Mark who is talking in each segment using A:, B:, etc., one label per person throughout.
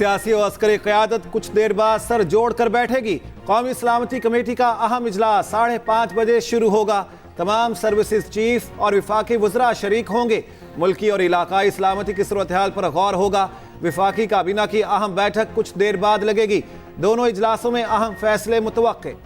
A: सियासी और अस्करी क़यादत कुछ देर बाद सर जोड़ कर बैठेगी। कौमी सलामती कमेटी का अहम इजलास 5:30 बजे शुरू होगा। तमाम सर्विसेज चीफ और विफाकी वज़रा शरीक होंगे। मुल्की और इलाकाई सलामती की सूरत हाल पर गौर होगा। विफाकी काबीना की अहम बैठक कुछ देर बाद लगेगी। दोनों इजलासों में अहम फैसले मुतवक्के।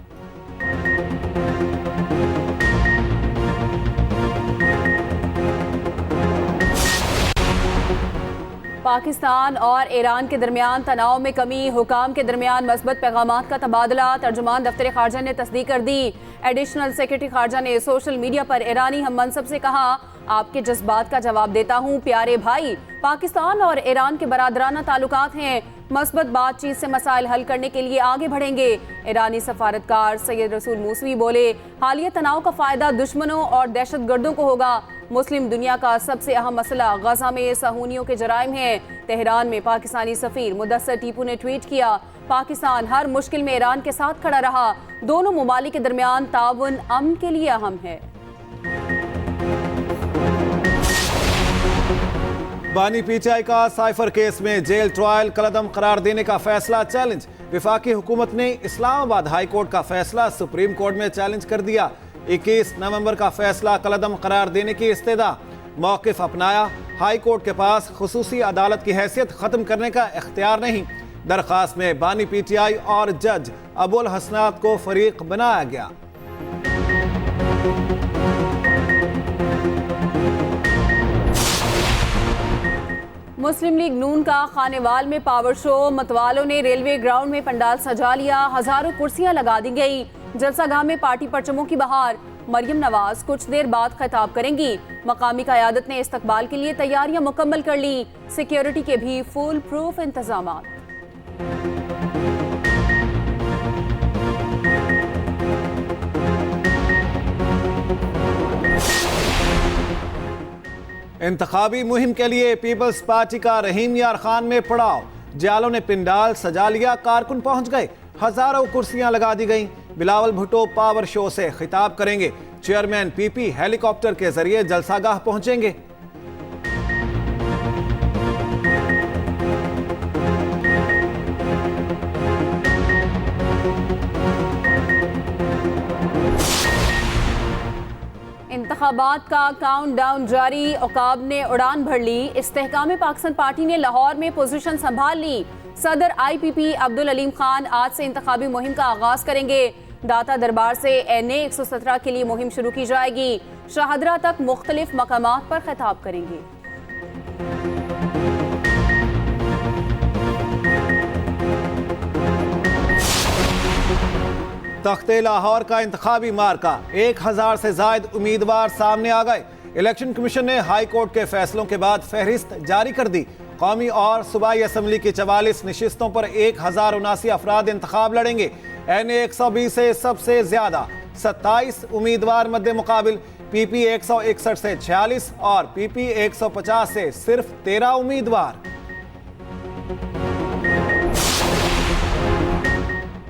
B: पाकिस्तान और ईरान के दरमियान तनाव में कमी, हुकाम के दरमियान मस्बत पैगामात का तबादला। तर्जुमान दफ्तर खारजा ने तस्दीक कर दी। एडिशनल सेक्रेटरी खारजा ने सोशल मीडिया पर ईरानी हम मनसब से कहा, आपके जज्बात का जवाब देता हूँ प्यारे भाई। पाकिस्तान और ईरान के बरादराना ताल्लुकात हैं। मस्बत बातचीत से मसाइल हल करने के लिए आगे बढ़ेंगे। ईरानी सफारतकार सैयद रसूल मूसवी बोले, हालिया तनाव का फायदा दुश्मनों और दहशतगर्दों को होगा। मुस्लिम दुनिया का सबसे अहम मसला गजा में सहूनियों के जराइम हैं। तेहरान में पाकिस्तानी सफीर मुदस्सर टीपू ने ट्वीट किया, पाकिस्तान हर मुश्किल में ईरान के साथ खड़ा रहा। दोनों ममालिक के दरमियान ताउन अमन के लिए अहम है।
A: बानी पीटीआई का साइफर केस में जेल ट्रायल कलदम करार देने का फैसला चैलेंज। विफाकी हुकूमत ने इस्लामाबाद हाई कोर्ट का फैसला सुप्रीम कोर्ट में चैलेंज कर दिया। 21 नवंबर का फैसला कलदम करार देने की इस्तेदा। मौक़िफ़ अपनाया, हाई कोर्ट के पास खुसूसी अदालत की हैसियत ख़त्म करने का इख्तियार नहीं। दरख्वास्त में बानी पीटीआई और जज अबुल हसनात को फरीक बनाया गया।
B: मुस्लिम लीग नून का खानेवाल में पावर शो। मतवालों ने रेलवे ग्राउंड में पंडाल सजा लिया। हजारों कुर्सियां लगा दी गई। जलसागाह में पार्टी परचमों की बहार। मरियम नवाज कुछ देर बाद खिताब करेंगी। मकामी क़यादत ने इस्तकबाल के लिए तैयारियां मुकम्मल कर ली। सिक्योरिटी के भी फुल प्रूफ इंतजाम।
A: इंतखाबी मुहिम के लिए पीपल्स पार्टी का रहीम यार खान में पड़ाव। जालों ने पिंडाल सजा लिया, कारकुन पहुंच गए। हजारों कुर्सियां लगा दी गईं। बिलावल भुट्टो पावर शो से खिताब करेंगे। चेयरमैन पीपी हेलीकॉप्टर के जरिए जलसागाह पहुंचेंगे।
B: इंतखाबात का काउंटडाउन जारी। औकाब ने उड़ान भर ली। इस्तेहकाम पाकिस्तान पार्टी ने लाहौर में पोजीशन संभाल ली। सदर IPP अब्दुल अलीम खान आज से इंतखाबी मुहिम का आगाज करेंगे। दाता दरबार से NA 117 के लिए मुहिम शुरू की जाएगी। शाहदरा तक मुख्तलिफ मकामात पर खिताब करेंगे।
A: तख्ते लाहौर का इंतखाबी मार्का। 1000 से जायद उम्मीदवार सामने आ गए। इलेक्शन कमीशन ने हाई कोर्ट के फैसलों के बाद फहरिस्त जारी कर दी। कौमी और सूबाई असम्बली की 44 नशिस्तों पर 1079 अफराद इंतखाब लड़ेंगे। NA 120 से सबसे ज्यादा 27 उम्मीदवार मद्दे मुकाबिल। PP 161 से 46 और PP 150 से सिर्फ 13 उम्मीदवार।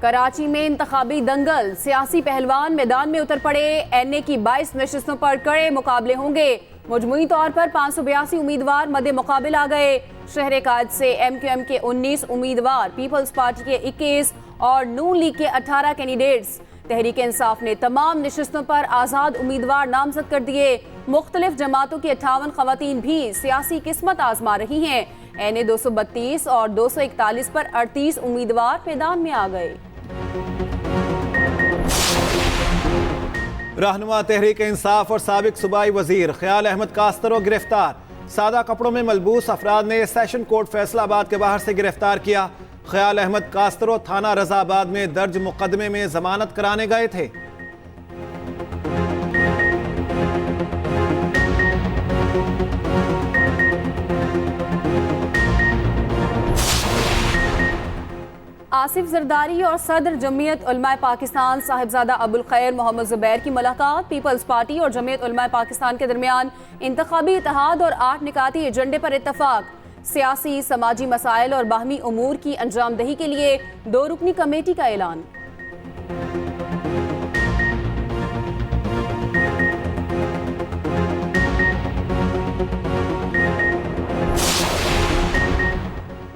B: कराची में इंतखाबी दंगल। सियासी पहलवान मैदान में उतर पड़े। NA की 22 नशिस्तों पर कड़े मुकाबले होंगे। मजमूई तौर पर 582 उम्मीदवार मद्दे मुकाबिल आ गए। शहर कायद से MQM के 19 उम्मीदवार, पीपल्स पार्टी के 21 और नून लीग के 18 कैंडिडेट्स। तहरीक इंसाफ ने तमाम नशिस्तों पर आज़ाद उम्मीदवार नामजद कर दिए। मुख्तलिफ जमातों की 58 खवातीन भी सियासी किस्मत आजमा रही हैं। NA 232 और 241 पर 38 उम्मीदवार मैदान में आ गए।
A: रहनुमा तहरीक इंसाफ और साबिक सूबाई वजीर ख्याल अहमद कास्तरो गिरफ्तार। सादा कपड़ों में मलबूस अफराद ने सेशन कोर्ट फैसलाबाद के बाहर से गिरफ्तार किया। ख्याल अहमद कास्तरो थाना रजाबाद में दर्ज मुकदमे में जमानत कराने गए थे।
B: आसिफ जरदारी और सदर जमीयत उलमाए पाकिस्तान साहिबजादा अबुल खैर मोहम्मद जुबैर की मुलाकात। पीपल्स पार्टी और जमीयत उलमाए पाकिस्तान के दरमियान इंतखाबी इत्तेहाद और 8 निकाती एजेंडे पर इत्तफाक। सियासी समाजी मसाइल और बाहमी उमूर की अंजामदही के लिए 2 रुकनी कमेटी का ऐलान।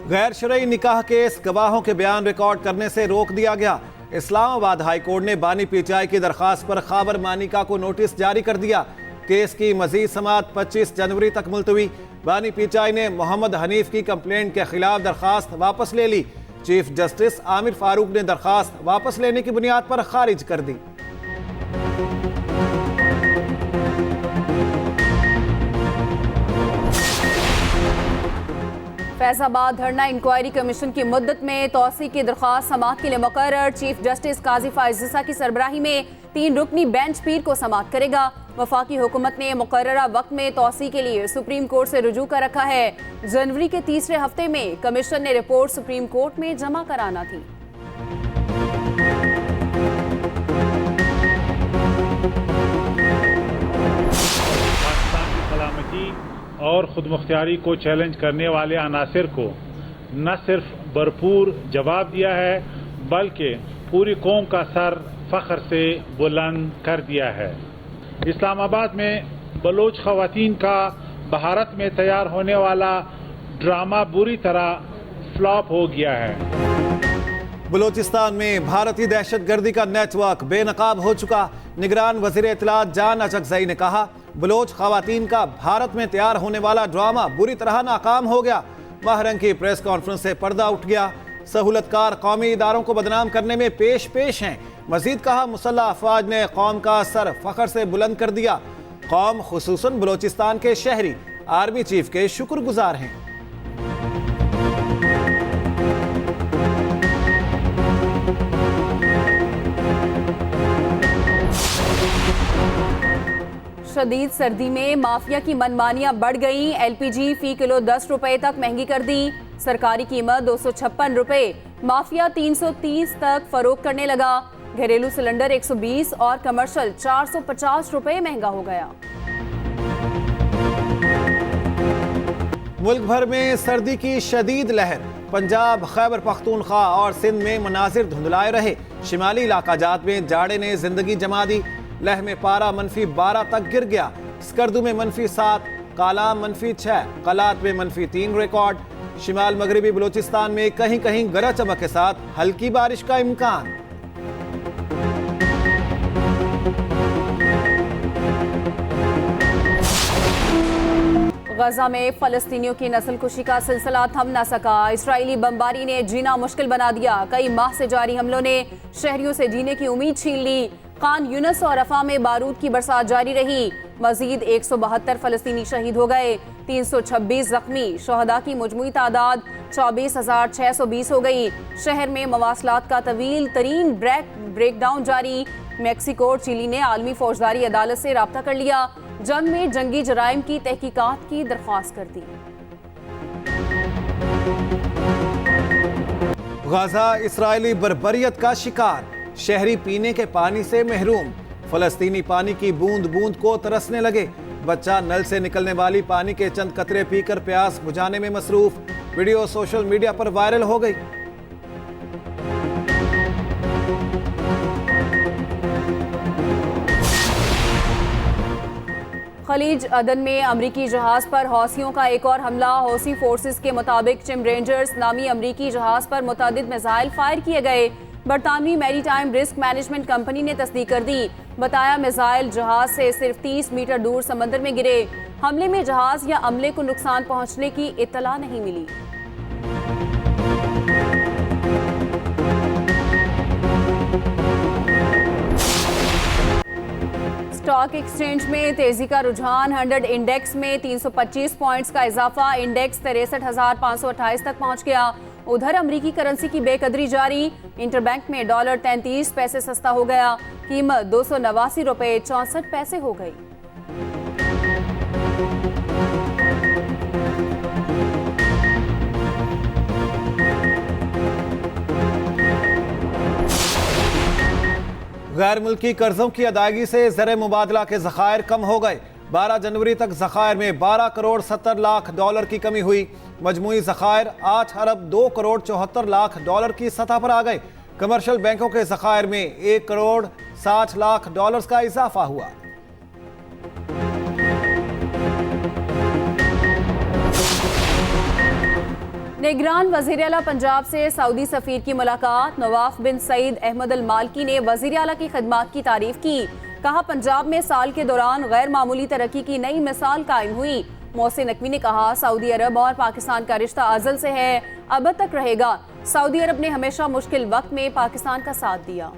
A: गैर शरई निकाह केस गवाहों के बयान रिकॉर्ड करने से रोक दिया गया। इस्लामाबाद हाई कोर्ट ने बानी पीटीआई की दरखास्त पर खैबर मानिका को नोटिस जारी कर दिया। केस की मजीद समाअत 25 जनवरी तक मुलतवी। बानी पीटीआई ने मोहम्मद हनीफ की कंप्लेंट के खिलाफ दरखास्त वापस ले ली। चीफ जस्टिस आमिर फारूक ने दरखास्त वापस लेने की बुनियाद पर खारिज कर दी।
B: फैजाबाद धरना इंक्वायरी कमीशन की मुद्दत में तौसी की दरख्वास्त समाअत के लिए मुकर्रर। चीफ जस्टिस काजी फाइज़ की सरबराही में 3 रुकनी बेंच पीर को समाअत करेगा। वफाकी हुकूमत ने मुकर्ररा वक्त में तौसी के लिए सुप्रीम कोर्ट से रुजू कर रखा है। जनवरी के तीसरे हफ्ते में कमीशन ने रिपोर्ट सुप्रीम कोर्ट में जमा कराना थी।
C: पाकिस्तान की सलामती और खुदमुख्तियारी को चैलेंज करने वाले अनासिर को न सिर्फ भरपूर जवाब दिया है बल्कि पूरी कौम का सर फख्र से बुलंद कर दिया है। इस्लामाबाद में बलोच खवातीन का भारत में तैयार होने वाला ड्रामा बुरी तरह फ्लॉप हो गया है।
A: बलोचिस्तान में भारतीय दहशतगर्दी का नेटवर्क बेनकाब हो चुका। निगरान वजीर इत्तलात जान अचकजई ने कहा, बलोच खवातीन का भारत में तैयार होने वाला ड्रामा बुरी तरह नाकाम हो गया। महरंग की प्रेस कॉन्फ्रेंस से पर्दा उठ गया। सहूलतकार कौमी इदारों को बदनाम करने में पेश हैं। मजीद कहा, मुसल्लह अफवाज ने कौम का सर फख्र से बुलंद कर दिया। कौम खुसूसन बलोचिस्तान के शहरी आर्मी चीफ के शुक्रगुजार हैं।
B: शदीद सर्दी में माफिया की मनमानियां बढ़ गई। एलपीजी फी किलो 10 रुपए तक महंगी कर दी। सरकारी कीमत 256 रुपए, माफिया 330 तक फरोख्त करने लगा। घरेलू सिलेंडर 120 और कमर्शियल 450 रुपए महंगा हो गया।
A: मुल्क भर में सर्दी की शदीद लहर। पंजाब, खैबर पख्तूनख्वा और सिंध में मनाजिर धुंधलाए रहे। शिमाली इलाका जात में जाड़े ने जिंदगी जमा दी। लह में पारा -12 तक गिर गया। स्कर्दू में -7, कालाम -6, कलात में -3 रिकॉर्ड। शिमाल मगरबी बलोचिस्तान में कहीं कहीं गरज चमक के साथ हल्की बारिश का इम्कान।
B: गजा में फलस्तीनियों की नस्लकुशी का सिलसिला थम न सका। इसराइली बमबारी ने जीना मुश्किल बना दिया। कई माह से जारी हमलों ने शहरियों से जीने की उम्मीद छीन ली। खान यूनस और रफा में बारूद की बरसात जारी रही। मजीद 172 फलस्तीनी शहीद हो गए। 326 जख्मी। शहदा की मुजमुई तादाद 24,620 हो गई। शहर में मवासलात का तवील तरीन ब्रेकडाउन जारी। मैक्सिको और चिली ने आलमी फौजदारी अदालत से राब्ता कर लिया। जंग में जंगी जराइम की तहकीकात की दरख्वास्त कर दी।
A: गाजा इसराइली बर्बरियत का शिकार। शहरी पीने के पानी से महरूम। फलस्तीनी पानी की बूंद बूंद को तरसने लगे। बच्चा नल से निकलने वाली पानी के चंद कतरे पीकर प्यास बुझाने में मसरूफ। वीडियो सोशल मीडिया पर वायरल हो गई।
B: खलीज अदन में अमरीकी जहाज पर हौसियों का एक और हमला। हौसी फोर्सेस के मुताबिक चिम रेंजर्स नामी अमरीकी जहाज पर मुतअद्दिद मिसाइल फायर किए गए। बरतानवी मैरीटाइम रिस्क मैनेजमेंट कंपनी ने तस्दीक कर दी। बताया, मिसाइल जहाज से सिर्फ 30 मीटर दूर समंदर में गिरे। हमले में जहाज या अमले को नुकसान पहुंचने की इत्तला नहीं मिली। स्टॉक एक्सचेंज में तेजी का रुझान। 100 इंडेक्स में 325 पॉइंट्स का इजाफा। इंडेक्स 63,528 तक पहुंच गया। उधर अमरीकी करेंसी की बेकदरी जारी। इंटरबैंक में डॉलर 33 पैसे सस्ता हो गया। कीमत 289 रुपए 64 पैसे हो गई।
A: गैर मुल्की कर्जों की अदायगी से ज़र मुबादला के ज़खायर कम हो गए। 12 जनवरी तक ज़खायर में 12 करोड़ 70 लाख डॉलर की कमी हुई। मजमूई ज़खायर 8 अरब 2 करोड़ 74 लाख डॉलर की सतह पर आ गए। कमर्शियल बैंकों के ज़खायर में 1 करोड़ 60 लाख डॉलर का इजाफा हुआ।
B: निगरान वज़ीर आला पंजाब से सऊदी सफ़ीर की मुलाकात। नवाफ बिन सईद अहमद अल मालकी ने वज़ीर आला की खिदमत की तारीफ की। कहा, पंजाब में साल के दौरान गैर मामूली तरक्की की नई मिसाल कायम हुई। मोहसिन नकवी ने कहा, सऊदी अरब और पाकिस्तान का रिश्ता अज़ल से है, अब तक रहेगा। सऊदी अरब ने हमेशा मुश्किल वक्त में पाकिस्तान का साथ दिया।